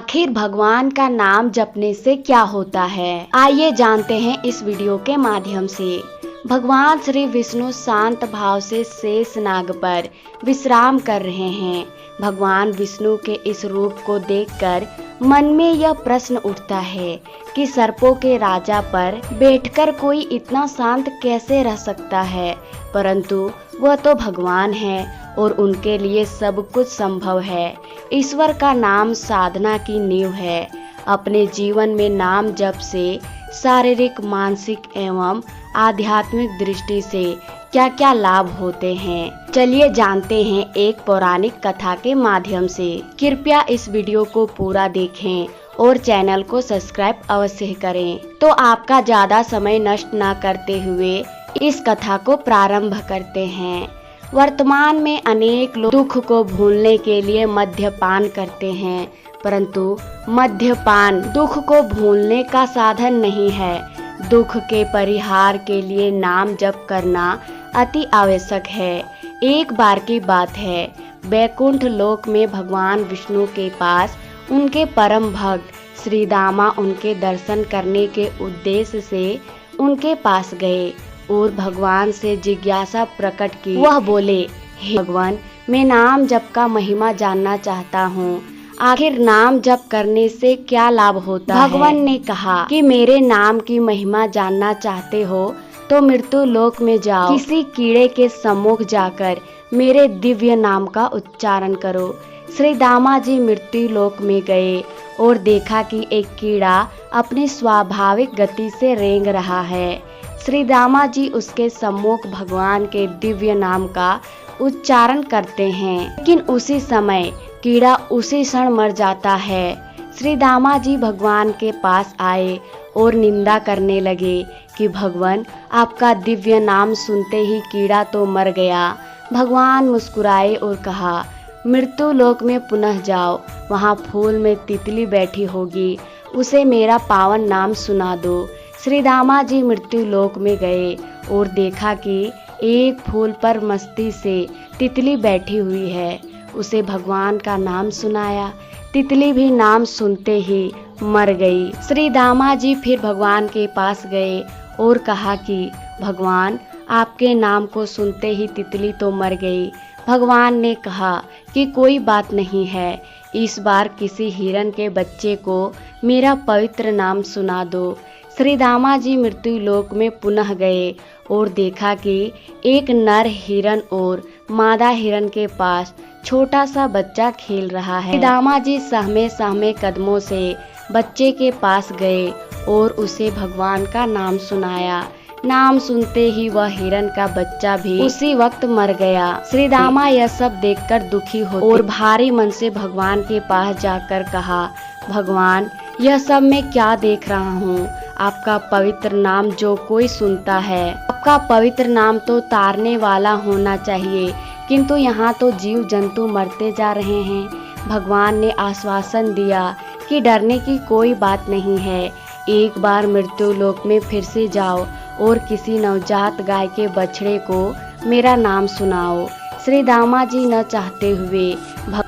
आखिर भगवान का नाम जपने से क्या होता है, आइए जानते हैं इस वीडियो के माध्यम से। भगवान श्री विष्णु शांत भाव से शेष नाग पर विश्राम कर रहे हैं। भगवान विष्णु के इस रूप को देखकर मन में यह प्रश्न उठता है कि सर्पों के राजा पर बैठकर कोई इतना शांत कैसे रह सकता है, परंतु वह तो भगवान है और उनके लिए सब कुछ संभव है। ईश्वर का नाम साधना की नींव है। अपने जीवन में नाम जप से शारीरिक, मानसिक एवं आध्यात्मिक दृष्टि से क्या क्या लाभ होते हैं, चलिए जानते हैं एक पौराणिक कथा के माध्यम से। कृपया इस वीडियो को पूरा देखें और चैनल को सब्सक्राइब अवश्य करें। तो आपका ज्यादा समय नष्ट न करते हुए इस कथा को प्रारंभ करते हैं। वर्तमान में अनेक लोग दुख को भूलने के लिए मद्यपान करते हैं, परंतु मद्यपान दुख को भूलने का साधन नहीं है। दुख के परिहार के लिए नाम जप करना अति आवश्यक है। एक बार की बात है, वैकुंठ लोक में भगवान विष्णु के पास उनके परम भक्त श्री दामा उनके दर्शन करने के उद्देश्य से उनके पास गए और भगवान से जिज्ञासा प्रकट की। वह बोले, हे भगवान, मैं नाम जप का महिमा जानना चाहता हूँ। आखिर नाम जप करने से क्या लाभ होता है? भगवान ने कहा कि मेरे नाम की महिमा जानना चाहते हो तो मृत्यु लोक में जाओ, किसी कीड़े के सम्मुख जाकर मेरे दिव्य नाम का उच्चारण करो। श्री दामा जी मृत्यु लोक में गए और देखा कि एक कीड़ा अपनी स्वाभाविक गति से रेंग रहा है। श्री दामा जी उसके सम्मुख भगवान के दिव्य नाम का उच्चारण करते हैं, लेकिन उसी समय कीड़ा उसी क्षण मर जाता है। श्री दामा जी भगवान के पास आए और निंदा करने लगे कि भगवान, आपका दिव्य नाम सुनते ही कीड़ा तो मर गया। भगवान मुस्कुराए और कहा, मृत्यु लोक में पुनः जाओ, वहाँ फूल में तितली बैठी होगी, उसे मेरा पावन नाम सुना दो। श्री दामा जी मृत्यु लोक में गए और देखा कि एक फूल पर मस्ती से तितली बैठी हुई है। उसे भगवान का नाम सुनाया, तितली भी नाम सुनते ही मर गई। श्री दामा जी फिर भगवान के पास गए और कहा कि भगवान, आपके नाम को सुनते ही तितली तो मर गई। भगवान ने कहा कि कोई बात नहीं है, इस बार किसी हिरण के बच्चे को मेरा पवित्र नाम सुना दो। श्री दामा जी मृत्यु लोक में पुनः गए और देखा कि एक नर हिरण और मादा हिरण के पास छोटा सा बच्चा खेल रहा है। श्री दामा जी सहमे सहमे कदमों से बच्चे के पास गए और उसे भगवान का नाम सुनाया। नाम सुनते ही वह हिरण का बच्चा भी उसी वक्त मर गया। श्री दामा यह सब देखकर दुखी हो और भारी मन से भगवान के पास जाकर कहा, भगवान, यह सब मैं क्या देख रहा हूँ? आपका पवित्र नाम जो कोई सुनता है, आपका पवित्र नाम तो तारने वाला होना चाहिए, किंतु यहाँ तो जीव जंतु मरते जा रहे हैं। भगवान ने आश्वासन दिया कि डरने की कोई बात नहीं है, एक बार मृत्यु लोक में फिर से जाओ और किसी नवजात गाय के बछड़े को मेरा नाम सुनाओ। श्री दामा जी न चाहते हुए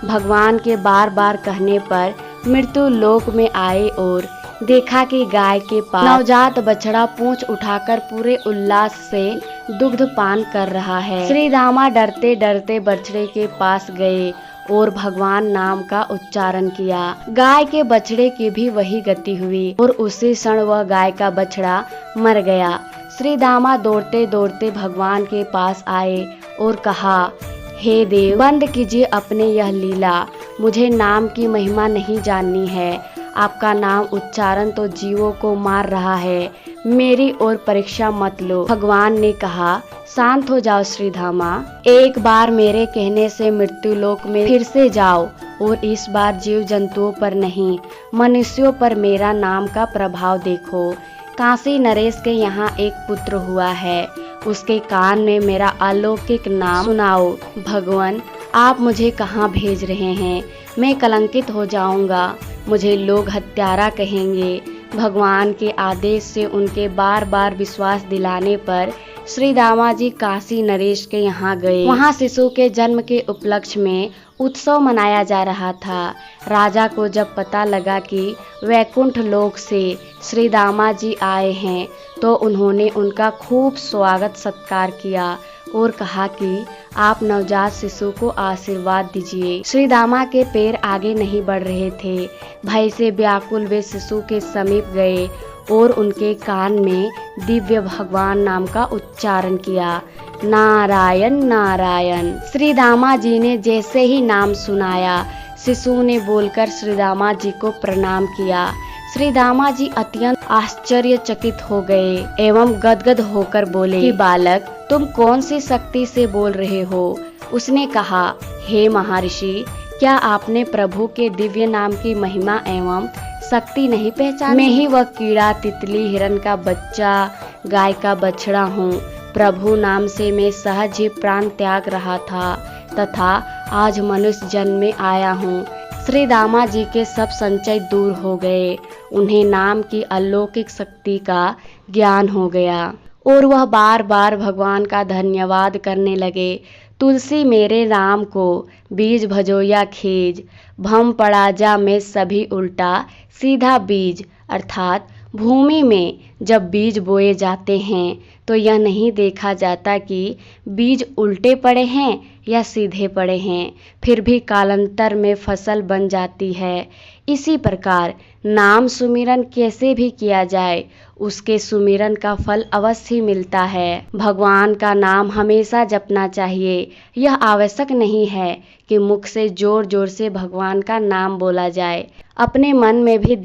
भगवान के बार बार कहने पर मृत्यु लोक में आए और देखा कि गाय के पास नवजात बछड़ा पूंछ उठाकर पूरे उल्लास से दुग्ध पान कर रहा है। श्री दामा डरते डरते बछड़े के पास गए और भगवान नाम का उच्चारण किया। गाय के बछड़े की भी वही गति हुई और उसी क्षण वह गाय का बछड़ा मर गया। श्री दामा दौड़ते दौड़ते भगवान के पास आए और कहा, हे देव, बंद कीजिए अपने यह लीला, मुझे नाम की महिमा नहीं जाननी है। आपका नाम उच्चारण तो जीवों को मार रहा है, मेरी और परीक्षा मत लो। भगवान ने कहा, शांत हो जाओ श्री दामा, एक बार मेरे कहने से मृत्यु लोक में फिर से जाओ और इस बार जीव जंतुओं पर नहीं, मनुष्यों पर मेरा नाम का प्रभाव देखो। काशी नरेश के यहाँ एक पुत्र हुआ है, उसके कान में मेरा अलौकिक नाम सुनाओ। भगवान, आप मुझे कहाँ भेज रहे हैं? मैं कलंकित हो जाऊंगा, मुझे लोग हत्यारा कहेंगे। भगवान के आदेश से उनके बार बार विश्वास दिलाने पर श्री दामा जी काशी नरेश के यहाँ गए। वहाँ शिशु के जन्म के उपलक्ष्य में उत्सव मनाया जा रहा था। राजा को जब पता लगा कि वैकुंठ लोक से श्री दामा जी आए हैं तो उन्होंने उनका खूब स्वागत सत्कार किया और कहा कि आप नवजात शिशु को आशीर्वाद दीजिए। श्री दामा के पैर आगे नहीं बढ़ रहे थे। भय से व्याकुल वे शिशु के समीप गए और उनके कान में दिव्य भगवान नाम का उच्चारण किया, नारायण नारायण। श्री दामा जी ने जैसे ही नाम सुनाया, शिशु ने बोलकर श्री दामा जी को प्रणाम किया। श्री दामा जी अत्यंत आश्चर्यचकित हो गए एवं गदगद होकर बोले कि बालक, तुम कौन सी शक्ति से बोल रहे हो? उसने कहा, हे महर्षि, क्या आपने प्रभु के दिव्य नाम की महिमा एवं शक्ति नहीं पहचानी? मैं ही वह कीड़ा, तितली, हिरण का बच्चा, गाय का बछड़ा हूँ। प्रभु नाम से मैं सहज ही प्राण त्याग रहा था तथा आज मनुष्य जन्म में आया हूँ। श्री दामा जी के सब संचय दूर हो गए। उन्हें नाम की अलौकिक शक्ति का ज्ञान हो गया और वह बार बार भगवान का धन्यवाद करने लगे। तुलसी मेरे राम को बीज भजो या खेज, भम पड़ा जा में सभी उल्टा सीधा बीज। अर्थात भूमि में जब बीज बोए जाते हैं तो यह नहीं देखा जाता कि बीज उल्टे पड़े हैं या सीधे पड़े हैं, फिर भी कालांतर में फसल बन जाती है। इसी प्रकार नाम सुमिरन कैसे भी किया जाए, उसके सुमिरन का फल अवश्य मिलता है। भगवान का नाम हमेशा जपना चाहिए। यह आवश्यक नहीं है कि मुख से जोर जोर से भगवान का नाम बोला जाए। अपने मन में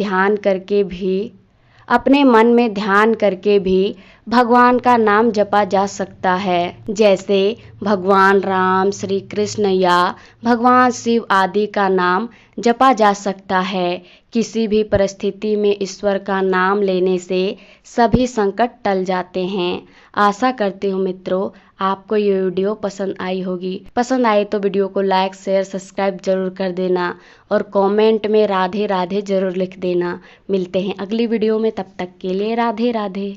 ध्यान करके भी भगवान का नाम जपा जा सकता है। जैसे भगवान राम, श्री कृष्ण या भगवान शिव आदि का नाम जपा जा सकता है। किसी भी परिस्थिति में ईश्वर का नाम लेने से सभी संकट टल जाते हैं। आशा करती हूँ मित्रों, आपको ये वीडियो पसंद आई होगी। पसंद आए तो वीडियो को लाइक, शेयर, सब्सक्राइब जरूर कर देना और कमेंट में राधे राधे जरूर लिख देना। मिलते हैं अगली वीडियो में, तब तक के लिए राधे राधे।